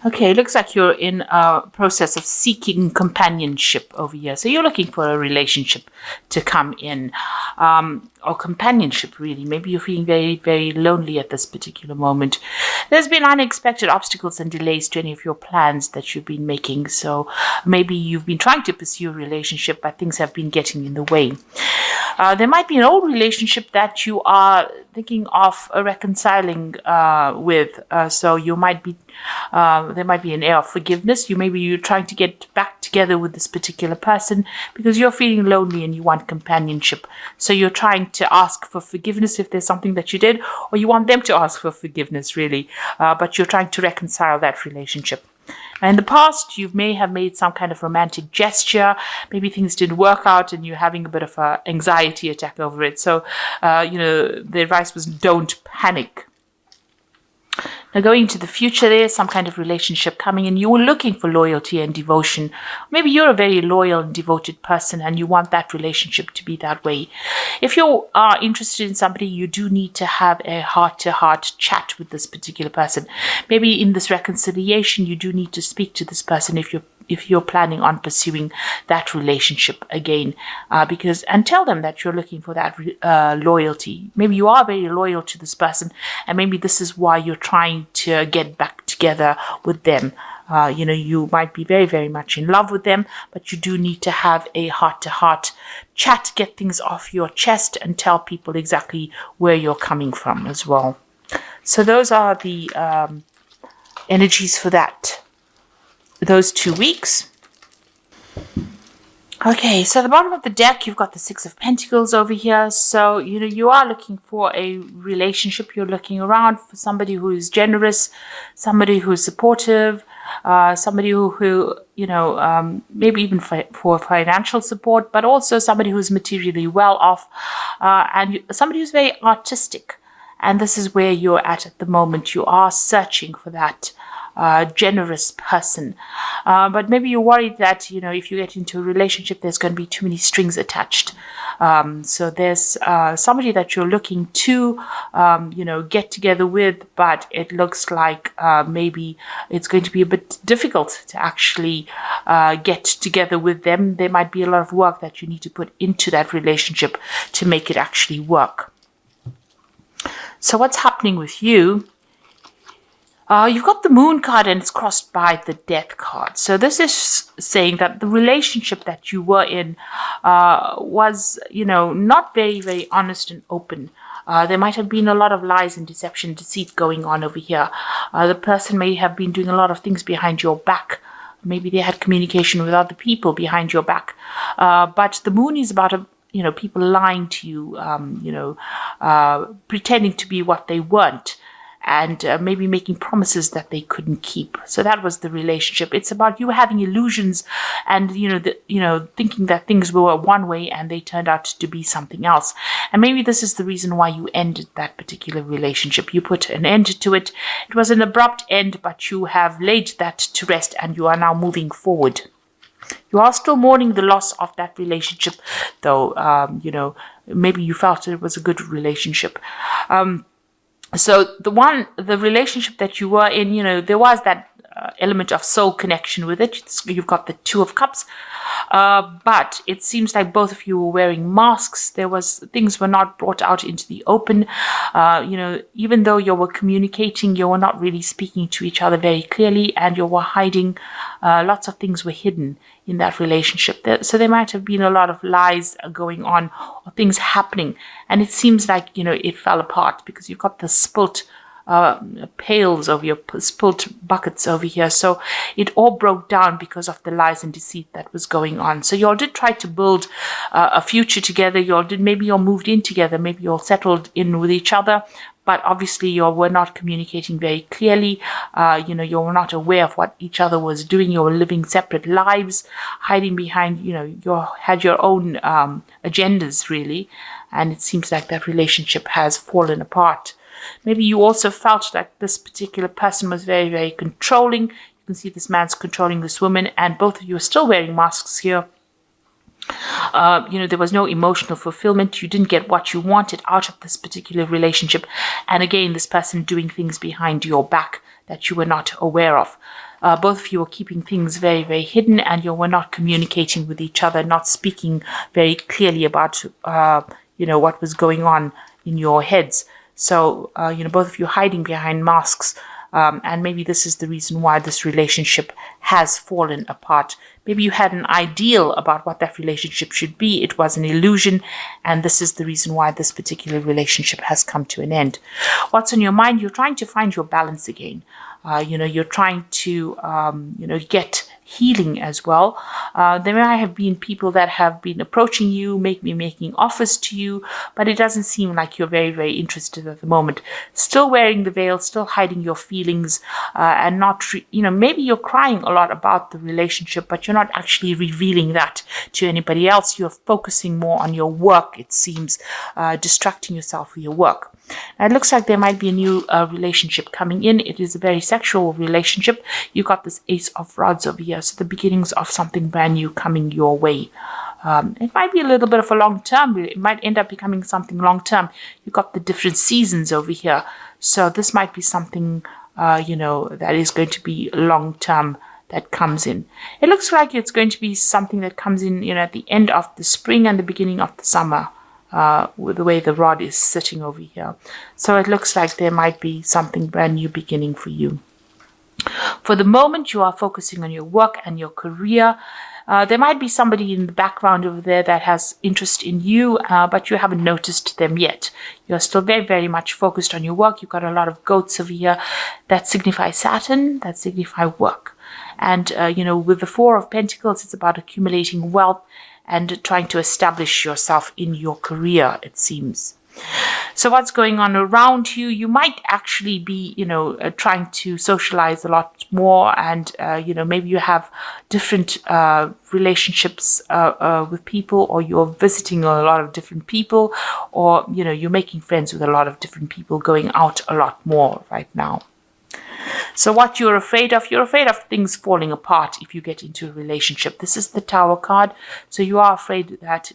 Okay, looks like you're in a process of seeking companionship over here. So you're looking for a relationship to come in, or companionship, really. Maybe you're feeling very, very lonely at this particular moment. There's been unexpected obstacles and delays to any of your plans that you've been making. So maybe you've been trying to pursue a relationship, but things have been getting in the way. There might be an old relationship that you are thinking of reconciling with. So you might be, there might be an air of forgiveness. You're trying to get back together with this particular person because you're feeling lonely and you want companionship. So you're trying to ask for forgiveness if there's something that you did, or you want them to ask for forgiveness, really. But you're trying to reconcile that relationship. And in the past, you may have made some kind of romantic gesture. Maybe things didn't work out and you're having a bit of an anxiety attack over it. So, the advice was don't panic. Now, going into the future, there's some kind of relationship coming and you're looking for loyalty and devotion. Maybe you're a very loyal and devoted person and you want that relationship to be that way. If you are interested in somebody, you do need to have a heart-to-heart chat with this particular person. Maybe in this reconciliation, you do need to speak to this person if you're planning on pursuing that relationship again, and tell them that you're looking for that loyalty. Maybe you are very loyal to this person, and maybe this is why you're trying to get back together with them. You might be very, very much in love with them, but you do need to have a heart-to-heart chat, get things off your chest, and tell people exactly where you're coming from as well. So those are the energies for those 2 weeks. Okay, so at the bottom of the deck, you've got the Six of Pentacles over here. So, you are looking for a relationship. You're looking around for somebody who is generous, somebody who is supportive, somebody who maybe even for financial support, but also somebody who's materially well off, and somebody who's very artistic. And this is where you're at the moment. You are searching for that generous person, but maybe you're worried that if you get into a relationship there's going to be too many strings attached. So there's somebody that you're looking to get together with, but it looks like maybe it's going to be a bit difficult to actually get together with them. There might be a lot of work that you need to put into that relationship to make it actually work. So what's happening with you? You've got the Moon card and it's crossed by the Death card. So this is saying that the relationship that you were in was, not very, very honest and open. There might have been a lot of lies and deception, deceit going on over here. The person may have been doing a lot of things behind your back. Maybe they had communication with other people behind your back. But the Moon is about people lying to you, pretending to be what they weren't. And maybe making promises that they couldn't keep. So that was the relationship. It's about you having illusions and, thinking that things were one way and they turned out to be something else. And maybe this is the reason why you ended that particular relationship. You put an end to it. It was an abrupt end, but you have laid that to rest and you are now moving forward. You are still mourning the loss of that relationship, though, maybe you felt it was a good relationship. So the relationship that you were in, there was that element of soul connection with it. You've got the Two of Cups, but it seems like both of you were wearing masks. Things were not brought out into the open. Even though you were communicating, you were not really speaking to each other very clearly, and you were hiding. Lots of things were hidden in that relationship. So there might have been a lot of lies going on or things happening. And it seems like, it fell apart because you've got the spilt pails over your spilt buckets over here. So it all broke down because of the lies and deceit that was going on. So you all did try to build a future together. Maybe you all moved in together. Maybe you all settled in with each other. But obviously you were not communicating very clearly. You were not aware of what each other was doing. You were living separate lives, hiding behind, you had your own agendas, really. And it seems like that relationship has fallen apart. Maybe you also felt that this particular person was very, very controlling. You can see this man's controlling this woman, and both of you are still wearing masks here. There was no emotional fulfillment. You didn't get what you wanted out of this particular relationship. And again, this person doing things behind your back that you were not aware of. Both of you were keeping things very, very hidden, and you were not communicating with each other, not speaking very clearly about, what was going on in your heads. So, both of you hiding behind masks. And maybe this is the reason why this relationship has fallen apart. Maybe you had an ideal about what that relationship should be. It was an illusion. And this is the reason why this particular relationship has come to an end. What's on your mind? You're trying to find your balance again. You're trying to, get healing as well. There might have been people that have been approaching you, making offers to you, but it doesn't seem like you're very, very interested at the moment. Still wearing the veil, still hiding your feelings, and not, maybe you're crying a lot about the relationship, but you're not actually revealing that to anybody else. You're focusing more on your work, it seems, distracting yourself with your work. Now, it looks like there might be a new relationship coming in. It is a very sexual relationship. You got this Ace of Rods over here. So the beginnings of something brand new coming your way. It might be a little bit of a long term. It might end up becoming something long term. You got the different seasons over here. So this might be something, that is going to be long term that comes in. It looks like it's going to be something that comes in, at the end of the spring and the beginning of the summer. With the way the rod is sitting over here. So it looks like there might be something brand new beginning for you. For the moment, you are focusing on your work and your career. There might be somebody in the background over there that has interest in you, but you haven't noticed them yet. You're still very, very much focused on your work. You've got a lot of goats over here that signify Saturn, that signify work. And, with the Four of Pentacles, it's about accumulating wealth and trying to establish yourself in your career, it seems. So what's going on around you? You might actually be, trying to socialize a lot more, and, maybe you have different relationships with people, or you're visiting a lot of different people, or, you're making friends with a lot of different people, going out a lot more right now. So what you're afraid of things falling apart if you get into a relationship. This is the Tower card. So you are afraid that,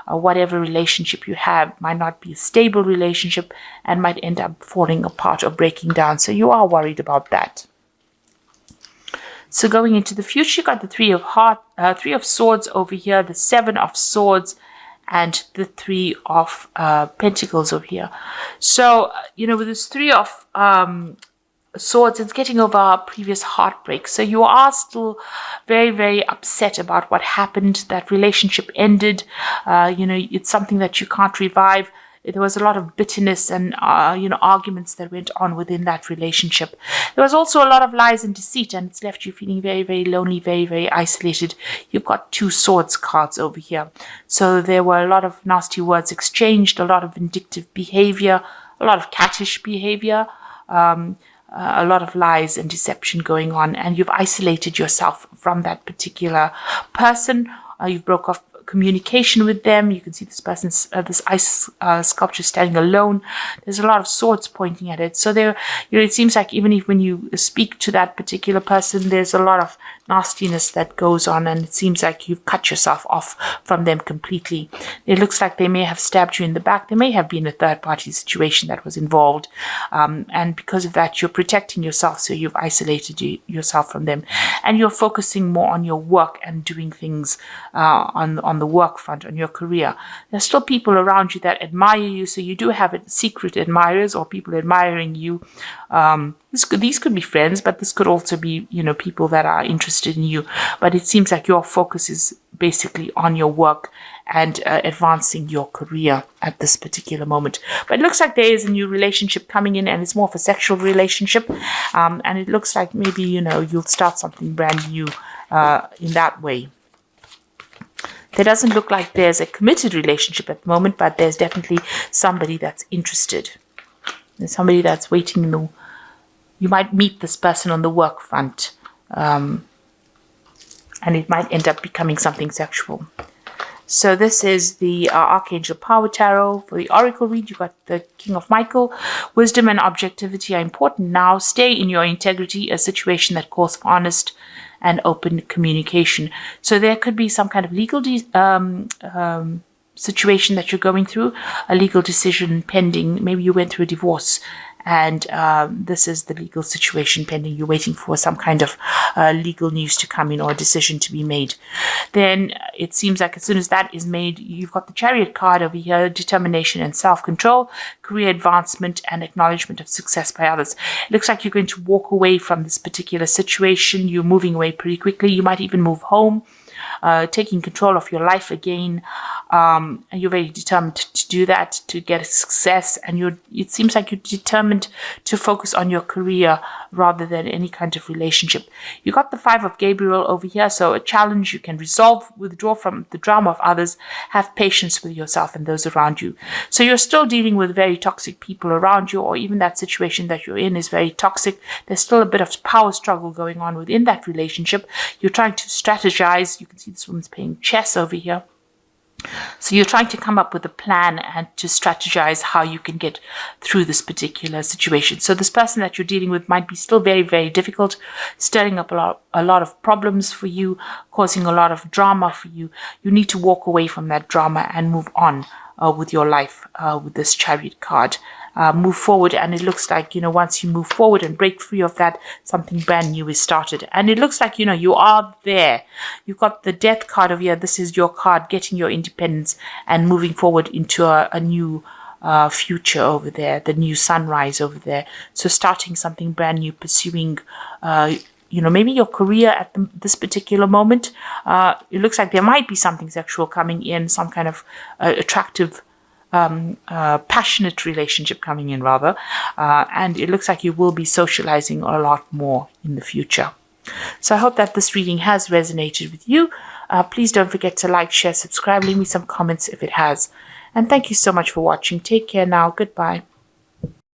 whatever relationship you have might not be a stable relationship and might end up falling apart or breaking down. So you are worried about that. So going into the future, you got the Three of Swords over here, the Seven of Swords, and the Three of Pentacles over here. So, with this Three of Swords, it's getting over our previous heartbreak. So you are still very, very upset about what happened. That relationship ended. It's something that you can't revive. There was a lot of bitterness and, arguments that went on within that relationship. There was also a lot of lies and deceit, and it's left you feeling very, very lonely, very, very isolated. You've got Two Swords cards over here. So there were a lot of nasty words exchanged, a lot of vindictive behavior, a lot of cattish behavior, a lot of lies and deception going on, and you've isolated yourself from that particular person. You've broke off communication with them. You can see this person's this ice sculpture standing alone. There's a lot of swords pointing at it. So there, it seems like even if when you speak to that particular person, there's a lot of nastiness that goes on, and it seems like you've cut yourself off from them completely. It looks like they may have stabbed you in the back. There may have been a third-party situation that was involved, and because of that, you're protecting yourself, so you've isolated yourself from them, and you're focusing more on your work and doing things on the work front, on your career. There's still people around you that admire you, so you do have secret admirers or people admiring you. These could be friends, but this could also be, people that are interested in you. But it seems like your focus is basically on your work and advancing your career at this particular moment. But it looks like there is a new relationship coming in, and it's more of a sexual relationship. And it looks like maybe, you'll start something brand new in that way. There doesn't look like there's a committed relationship at the moment, but there's definitely somebody that's interested. There's somebody that's waiting. You might meet this person on the work front, and it might end up becoming something sexual. So this is the Archangel Power Tarot. For the Oracle read, you got the King of Michael. Wisdom and objectivity are important now. Stay in your integrity, a situation that calls for honest and open communication. So there could be some kind of legal situation that you're going through, a legal decision pending. Maybe you went through a divorce, and this is the legal situation pending. You're waiting for some kind of legal news to come in or a decision to be made. Then it seems like as soon as that is made, you've got the Chariot card over here: determination and self-control, career advancement, and acknowledgement of success by others. It looks like you're going to walk away from this particular situation. You're moving away pretty quickly. You might even move home, taking control of your life again, and you're very determined to do that, to get a success. And it seems like you're determined to focus on your career rather than any kind of relationship. You got the 5 of Gabriel over here, so a challenge you can resolve, withdraw from the drama of others, have patience with yourself and those around you. So you're still dealing with very toxic people around you, or even that situation that you're in is very toxic. There's still a bit of power struggle going on within that relationship. You're trying to strategize. You can see this woman's playing chess over here. So you're trying to come up with a plan and to strategize how you can get through this particular situation. So this person that you're dealing with might be still very, very difficult, stirring up a lot of problems for you, causing a lot of drama for you. You need to walk away from that drama and move on with your life with this Chariot card. Move forward, and it looks like, once you move forward and break free of that, something brand new is started. And it looks like, you are there. You've got the Death card over here. This is your card, getting your independence and moving forward into a new future over there, the new sunrise over there. So starting something brand new, pursuing maybe your career at this particular moment. It looks like there might be something sexual coming in, some kind of attractive, passionate relationship coming in, rather. And it looks like you will be socializing a lot more in the future. So I hope that this reading has resonated with you. Please don't forget to like, share, subscribe, leave me some comments if it has. And thank you so much for watching. Take care now. Goodbye.